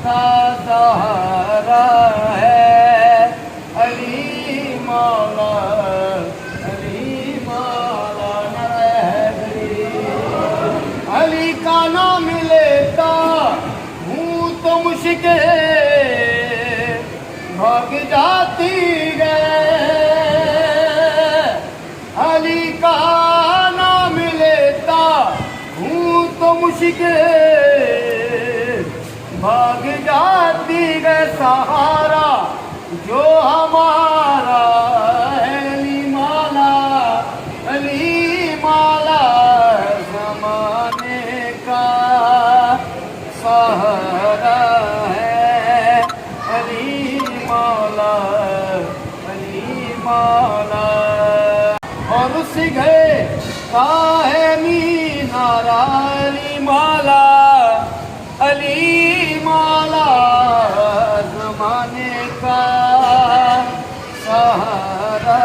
کا سہارا ہے علی مولا حیدری علی کا نام لیتا ہوں تو مشکل بھاگ جاتی ہے علی کا نام لیتا ہوں تو مشکل بھاگ جاتی ہے سہارا جو ہمارا علی مولا زمانے کا سہارا ہے علی مولا اور اس گھر کا ہے مینارہ علی مولا زمانے کا سہارا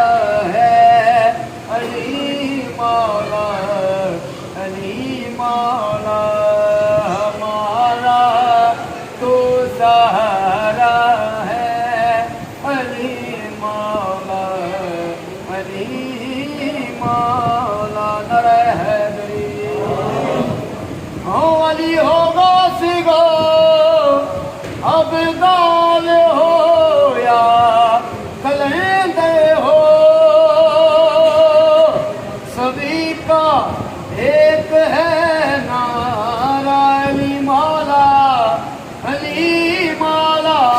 ہے علی مولا ہمارا تو سہارا ہے علی مولا نر حیدری علی ہوگا سگو اب دال ہو یا کلندے ہو سبھی کا ایک ہے نعرہ علی مولا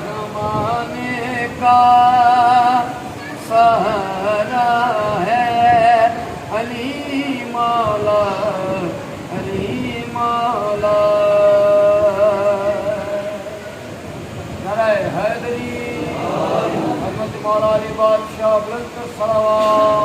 زمانے کا سہارا ہے علی مولا نعرہ حیدری حضرت مولا علی بادشاہ بلند صلوات